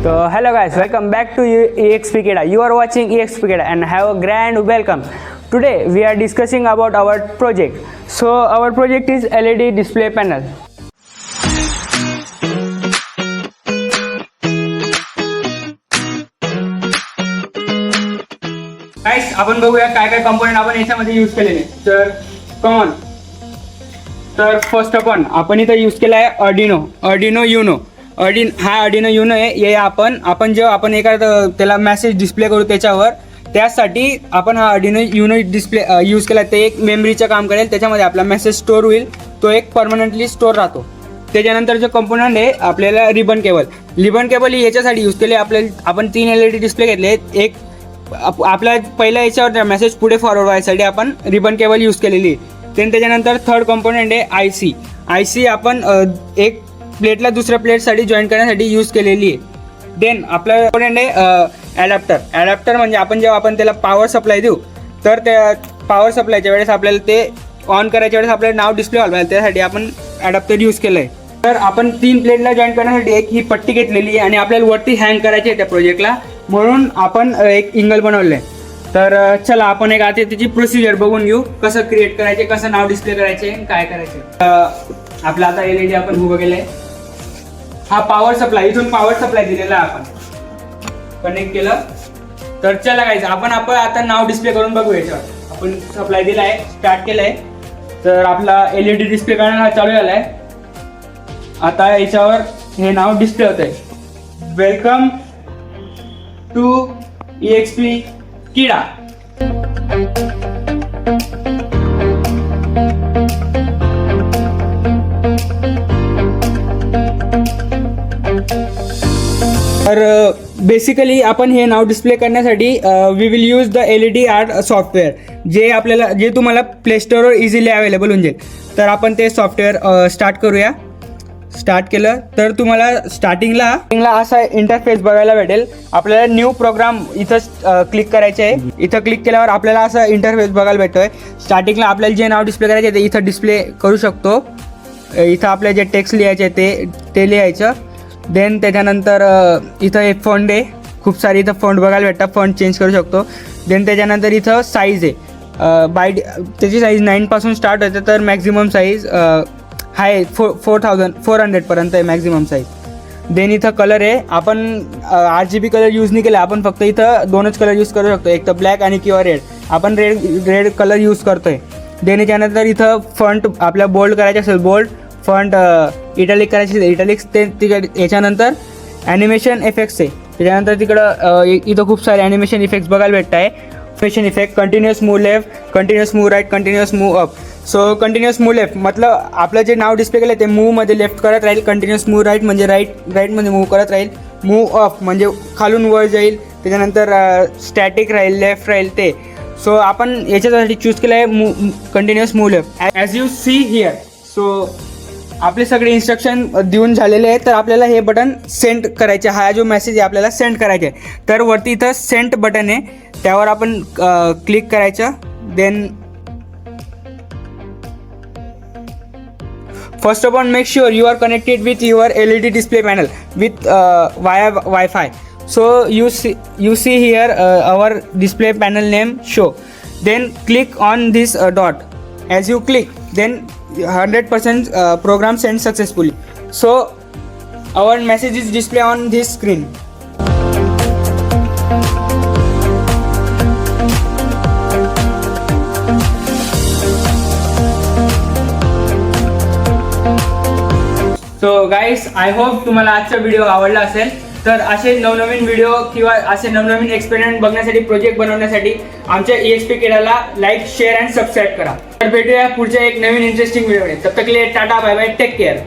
So hello guys, welcome back to EXP Keda. You are watching EXP Keda and have a grand welcome. Today we are discussing about our project. So our project is LED display panel. Guys, आपण बघूया काय काय component आपण याच्यामध्ये use केलेले. तर common तर first आपण इथं यूज केला आहे Arduino Uno. Arduino Uno आहे. हे आपण जेव्हा आपण एखादा त्याला मेसेज डिस्प्ले करू त्याच्यावर, त्यासाठी आपण हा Arduino Uno डिस्प्ले यूज केला. ते एक मेमरीचं काम करेल, त्याच्यामध्ये आपला मेसेज स्टोअर होईल, तो एक परमनंटली स्टोअर राहतो. त्याच्यानंतर जो कंपोनंट आहे आपल्याला रिबन केबल ही याच्यासाठी यूज केले. आपण 3 LED डिस्प्ले घेतले. एक आपल्या पहिल्या याच्यावर मेसेज पुढे फॉरवर्ड व्हायसाठी आपण रिबन केबल यूज केलेली. त्याच्यानंतर थर्ड कंपोनंट आहे आयसी आपण एक प्लेटला दुसऱ्या प्लेटसाठी जॉईन करण्यासाठी यूज केलेली आहे. देन आपला कंपोनंट आहे ॲडॅप्टर म्हणजे जेव्हा आपण त्याला पॉवर सप्लाय देऊ, तर त्या पॉवर सप्लायच्या वेळेस आपल्याला ते ऑन करायच्या वेळेस आपल्याला नाव डिस्प्ले व्हायला पाहिजे, त्यासाठी आपण ॲडॅप्टर यूज केलं आहे. तर आपण 3 प्लेटला जॉईन करण्यासाठी एक ही पट्टी घेतलेली आहे आणि आपल्याला वरती हँग करायची आहे त्या प्रोजेक्टला, म्हणून आपण एक इंगल बनवलं आहे. तर चला आपण एक आता त्याची प्रोसिजर बघून घेऊ, कसं क्रिएट करायचे, कसं नाव डिस्प्ले करायचे, काय करायचे. आपला आता LED आपण उभं केलं आहे. हा पॉवर सप्लाय, इथून पॉवर सप्लाय दिलेला आपण कनेक्ट केलं. तर चला गाईज आपण आता नाव डिस्प्ले करून बघू. याच्यावर आपण सप्लाय दिला आहे, स्टार्ट केलं आहे. तर आपला LED डिस्प्ले करणं हा चालू झाला आहे. आता याच्यावर हे नाव डिस्प्ले होत आहे, वेलकम टू EXP Keda. तर बेसिकली आपण हे नाव डिस्प्ले करण्यासाठी we will use the LED art software, जे तुम्हाला प्ले स्टोअरवर इझिली अवेलेबल होऊन जाईल. तर आपण ते सॉफ्टवेअर स्टार्ट केलं तर तुम्हाला स्टार्टिंगला असा इंटरफेस बघायला भेटेल. आपल्याला न्यू प्रोग्राम इथं क्लिक करायचे आहे. इथं क्लिक केल्यावर आपल्याला असा इंटरफेस बघायला भेटतोय. स्टार्टिंगला आपल्याला जे नाव डिस्प्ले करायचे ते इथं डिस्प्ले करू शकतो. इथं आपल्या जे टेक्स्ट लिहायचे ते लिहायचं. देन त्याच्यानंतर इथं एक फॉन्ट आहे, खूप सारी इथं फॉन्ट बघायला भेटतात, फॉन्ट चेंज करू शकतो. देन त्याच्यानंतर इथं साईज आहे, त्याची साईज 9 पासून स्टार्ट होते, तर मॅक्झिमम साईज आहे 4400 पर्यंत आहे मॅक्झिमम साईज. देन इथं कलर आहे, आपण RGB कलर यूज नाही केला, आपण फक्त इथं 2च कलर यूज करू शकतो, एक तर ब्लॅक आणि किंवा रेड. आपण रेड कलर यूज करतोय. देन याच्यानंतर इथं फॉन्ट आपल्या बोल्ड करायचे असेल बोल्ड, फॉन्ट इटॅलिक करायची असेल इटॅलिक्स. याच्यानंतर ॲनिमेशन इफेक्ट्स आहे. त्याच्यानंतर तिकडं इथं खूप सारे ॲनिमेशन इफेक्ट्स बघायला भेटत आहे. Animation effect continuous move left, continuous move right, continuous move up. So continuous move left मतलब आपलं जे नाव डिस्प्ले केलं ते मूवमध्ये लेफ्ट करत राहील. कंटिन्युअस मूव राईट म्हणजे राईटमध्ये मूव करत राहील. मूव अप म्हणजे खालून वर जाईल. त्याच्यानंतर स्टॅटिक राहील, लेफ्ट राहील ते. सो आपण याच्यासाठी चूज केलं आहे continuous move left as you see here. So आपले सगळे इन्स्ट्रक्शन देऊन झालेले आहेत. तर आपल्याला हे बटन सेंड करायचे, हा जो मेसेज आहे आपल्याला सेंड करायचा आहे. तर वरती इथं सेंड बटन आहे, त्यावर आपण क्लिक करायचं. Then first of all make sure you are connected with your LED display panel with via Wi-Fi. So you see here our display panel name show. Then click on this dot. As you click, then 100% program sends successfully. So our message is display on this screen. So guys, I hope तुम्हाला आजचा video आवडला असेल. तर असे नवनवीन video किंवा असे नवनवीन एक्सपेरिमेंट बघण्यासाठी, प्रोजेक्ट बनवण्यासाठी आमच्या EXP केडाला लाईक, शेअर अँड सबस्क्राईब करा. तर भेटूया पुढच्या एक नवीन इंटरेस्टिंग व्हिडिओने. तब तक के लिए tata, bye bye, take care.